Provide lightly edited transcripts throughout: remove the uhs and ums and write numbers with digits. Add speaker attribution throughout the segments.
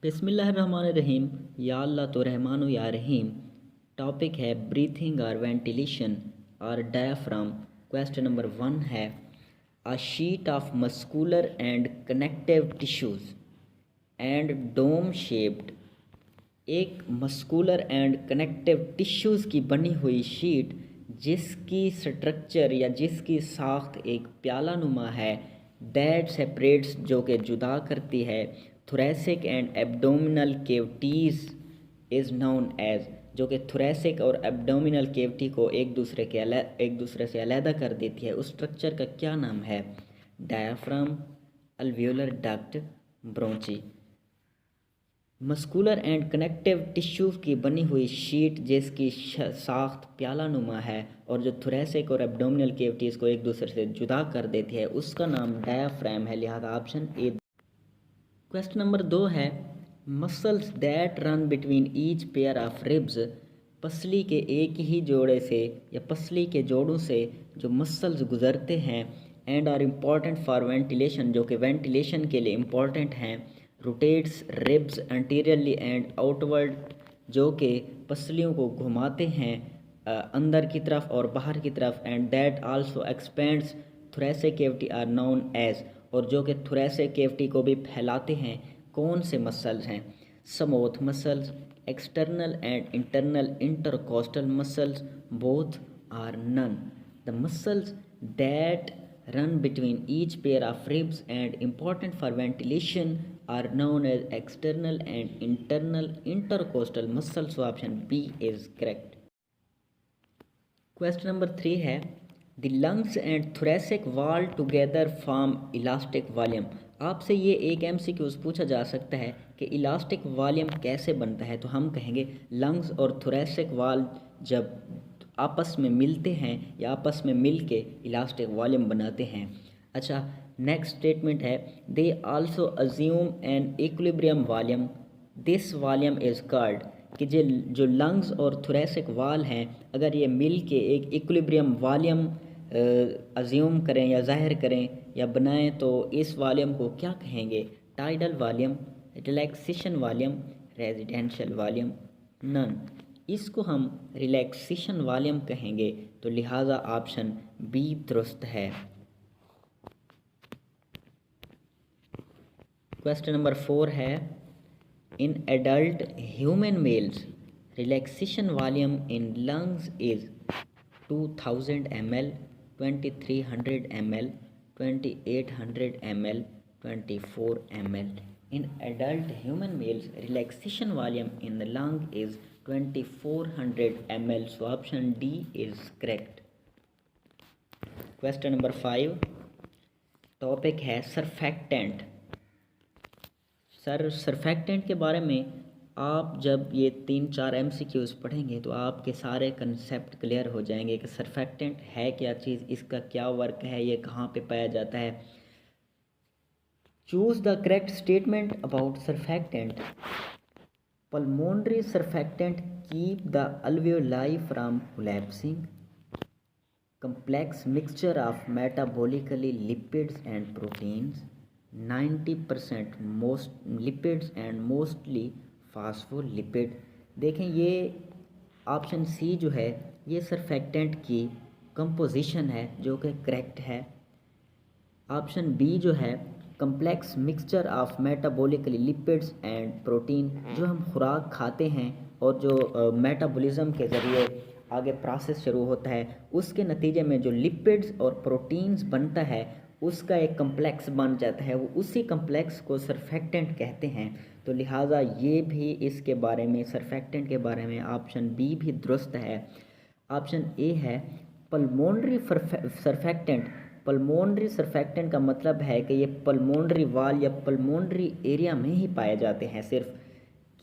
Speaker 1: बिस्मिल्लाहिर्रहमानिर्रहीम। या अल्लाह तो रहमान या रहीम। टॉपिक है ब्रीथिंग और वेंटिलेशन और डायाफ्राम। क्वेश्चन नंबर 1 है a sheet of muscular and connective tissues and dome shaped. एक मस्कुलर एंड कनेक्टिव टिश्यूज़ की बनी हुई शीट जिसकी स्ट्रक्चर या जिसकी साख्त एक प्याला नुमा है, दैट सेपरेट्स जो कि जुदा करती है thoracic and abdominal cavities is known as, जो कि थोरेसिक और एब्डोमिनल केविटी को एक दूसरे से अलहदा कर देती है। उस स्ट्रक्चर का क्या नाम है? Diaphragm, alveolar duct, bronchi. Muscular and connective tissue की बनी हुई शीट जिसकी साख्त प्याला नुमा है और जो थोरेसिक और एब्डोमिनल केविटीज़ को एक दूसरे से जुदा कर देती है, उसका नाम डायाफ्राम है। लिहाजा ऑप्शन ए। क्वेश्चन नंबर 2 है muscles that run between each pair of ribs. पसली के एक ही जोड़े से या पसली के जोड़ों से जो मसल्स गुजरते हैं and are important for ventilation, जो कि वेंटिलेशन के लिए इम्पॉर्टेंट हैं। Rotates ribs anteriorly and outward, जो कि पसलियों को घुमाते हैं अंदर की तरफ और बाहर की तरफ। And that also expands thoracic cavity are known as, और जो कि थोरेसिक कैविटी को भी फैलाते हैं। कौन से मसल्स हैं? Smooth muscles, external and internal intercostal muscles, both are none. The muscles that run between each pair of ribs and important for ventilation are known as external and internal intercostal muscles. So option B is correct. Question number 3 है the lungs and thoracic wall together form elastic volume. आपसे ये एक MCQs पूछा जा सकता है कि elastic volume कैसे बनता है, तो हम कहेंगे लंग्स और थोरेसिक वॉल जब आपस में मिलते हैं या आपस में मिल के इलास्टिक वॉल्यूम बनाते हैं। अच्छा, नेक्स्ट स्टेटमेंट है they also assume an equilibrium volume, this volume is called, कि जो लंग्स और थोरेसिक वाल हैं अगर ये मिल के एक इक्विलिब्रियम वॉल्यूम अज्यूम करें या ज़ाहिर करें या बनाएं, तो इस वॉल्यूम को क्या कहेंगे? Tidal volume, relaxation volume, residential volume, none. इसको हम रिलैक्सेशन वॉल्यूम कहेंगे, तो लिहाजा ऑप्शन बी दुरुस्त है। क्वेश्चन नंबर 4 है in adult human mails relaxation volume in lungs is 2000 ml, 2300 ml, 2800 ml, 24 ml. In adult human males, relaxation volume in the lung is 2400 ml. So option D is correct. Question number 5. Topic है surfactant. Surfactant के बारे में आप जब ये 3-4 MCQs पढ़ेंगे तो आपके सारे कंसेप्ट क्लियर हो जाएंगे कि सरफेक्टेंट है क्या चीज़, इसका क्या वर्क है, ये कहाँ पे पाया जाता है। Choose the correct statement about surfactant. Pulmonary surfactant keep the alveoli from collapsing. Complex mixture of metabolically lipids and proteins, 90% most lipids and mostly phospholipid। देखें ये ऑप्शन सी जो है ये सरफेक्टेंट की कंपोजिशन है जो कि करेक्ट है। ऑप्शन बी जो है complex mixture of metabolically lipids and protein, जो हम खुराक खाते हैं और जो मेटाबॉलिज्म के ज़रिए आगे प्रोसेस शुरू होता है उसके नतीजे में जो लिपिड्स और प्रोटीन्स बनता है उसका एक कम्प्लेक्स बन जाता है, वो उसी कम्प्लेक्स को सरफेक्टेंट कहते हैं। तो लिहाजा ये भी इसके बारे में सरफेक्टेंट के बारे में ऑप्शन बी भी दुरुस्त है। ऑप्शन ए है पल्मोनरी सरफेक्टेंट। पल्मोनरी सरफेक्टेंट का मतलब है कि ये पल्मोनरी वाल या पल्मोनरी एरिया में ही पाए जाते हैं सिर्फ।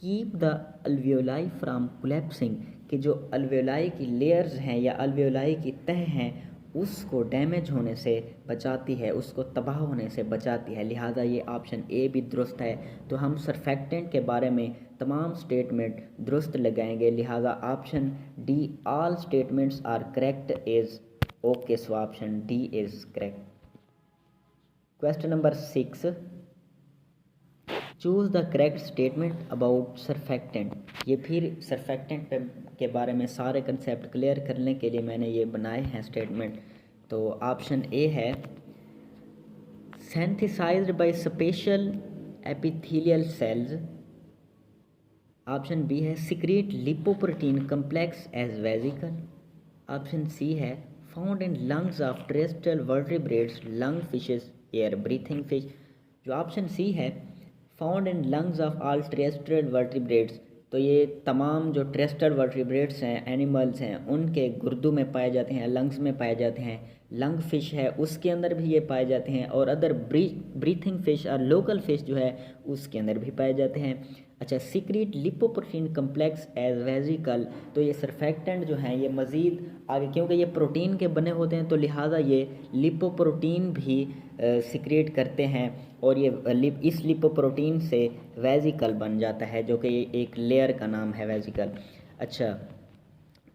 Speaker 1: Keep the alveoli from collapsing, कि जो अल्वियोलाई की लेयर्स हैं या अल्वियोलाई की तह हैं उसको डैमेज होने से बचाती है, उसको तबाह होने से बचाती है। लिहाजा ये ऑप्शन ए भी दुरुस्त है। तो हम सरफेक्टेंट के बारे में तमाम स्टेटमेंट दुरुस्त लगाएंगे, लिहाजा option D all statements are correct is okay. So option D is correct. Question number 6। Choose the correct statement about surfactant. ये फिर सरफेक्टेंट के बारे में सारे कंसेप्ट क्लियर करने के लिए मैंने ये बनाए हैं स्टेटमेंट। तो ऑप्शन ए है synthesized by special epithelial cells. Option B है secrete lipoprotein complex as vesicle. Option C है found in lungs of terrestrial vertebrates lung fishes air breathing fish. जो ऑप्शन सी है found in lungs of all terrestrial vertebrates, तो ये तमाम जो terrestrial vertebrates हैं animals हैं उनके गुर्दों में पाए जाते हैं, लंग्स में पाए जाते हैं। लंग फिश है उसके अंदर भी ये पाए जाते हैं, और अदर ब्रीथिंग फिश और लोकल फिश जो है उसके अंदर भी पाए जाते हैं। अच्छा, secret lipoprotein complex as vesicle, तो ये सरफेक्टेंट जो हैं ये मज़ीद आगे, क्योंकि ये प्रोटीन के बने होते हैं तो लिहाजा ये लिपोप्रोटीन भी सीक्रेट करते हैं, और ये इस लिपोप्रोटीन से वेजिकल बन जाता है, जो कि एक लेयर का नाम है वेजिकल। अच्छा,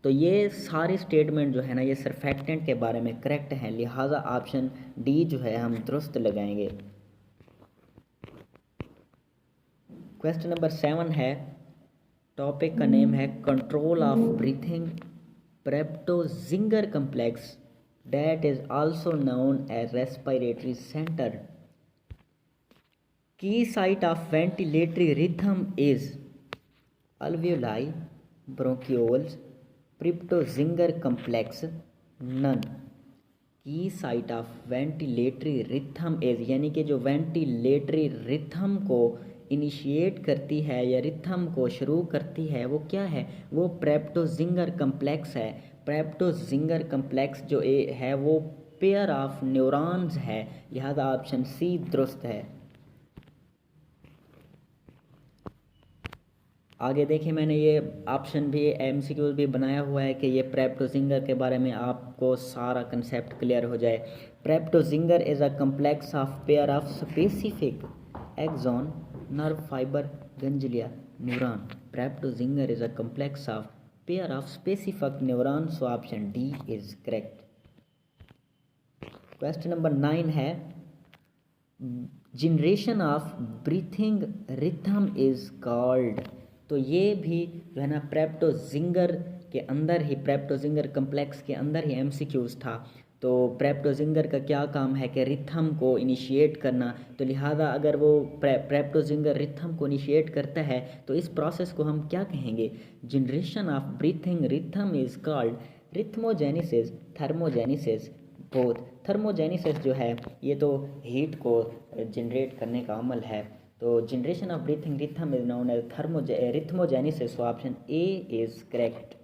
Speaker 1: तो ये सारी स्टेटमेंट जो है ना ये सरफेक्टेंट के बारे में करेक्ट हैं, लिहाजा ऑप्शन डी जो है हम दुरुस्त लगाएंगे। क्वेश्चन नंबर 7 है, टॉपिक का नेम है control of breathing preBötzinger complex that is also known as respiratory centre. की site of ventilatory rhythm is alveoli, bronchioles, preBötzinger complex, none. की site of ventilatory rhythm is, यानी कि जो ventilatory rhythm को initiate करती है या रिथम को शुरू करती है वो क्या है, वो प्रेप्टोजिंगर कम्प्लेक्स है। प्रेप्टोजिंगर कम्प्लेक्स जो है वो पेयर ऑफ न्यूरॉन्स है, लिहाजा ऑप्शन सी दुरुस्त है। आगे देखिए, मैंने ये ऑप्शन भी एमसीक्यूज भी बनाया हुआ है कि ये प्रेप्टोजिंगर के बारे में आपको सारा कंसेप्ट क्लियर हो जाए। PreBötzinger is a complex of pair of specific axon nerve fibre ganglia neuron. PreBötzinger is a complex of pair of specific neuron, so option D is correct. Question number 9 है, generation of breathing rhythm is called. तो ये भी जो है ना प्रेप्टोजिंगर के अंदर ही, प्रेप्टोजिंगर complex के अंदर ही एमसीक्यूज था। तो प्रेप्टोजिंगर का क्या काम है कि रिथम को इनिशिएट करना, तो लिहाजा अगर वो प्रेप्टोजिंगर रिथम को इनिशिएट करता है तो इस प्रोसेस को हम क्या कहेंगे, generation of breathing rhythm is called rhythmogenesis thermogenesis both. Thermogenesis जो है ये तो हीट को जनरेट करने का अमल है, तो generation of breathing rhythm is known as rhythmogenesis, so option A is correct.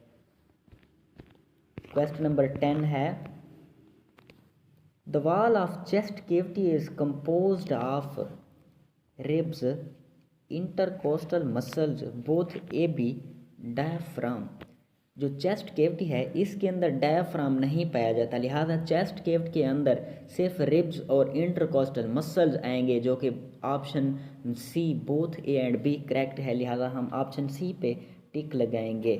Speaker 1: Question number 10 है, the wall of chest cavity is composed of ribs intercostal muscles both A B diaphragm. जो chest cavity है इसके अंदर diaphragm नहीं पाया जाता, लिहाजा chest cavity के अंदर सिर्फ रिब्स और इंटरकोस्टल मसल्स आएंगे, जो कि option C both A and B correct है, लिहाजा हम ऑप्शन सी पे टिक लगाएंगे।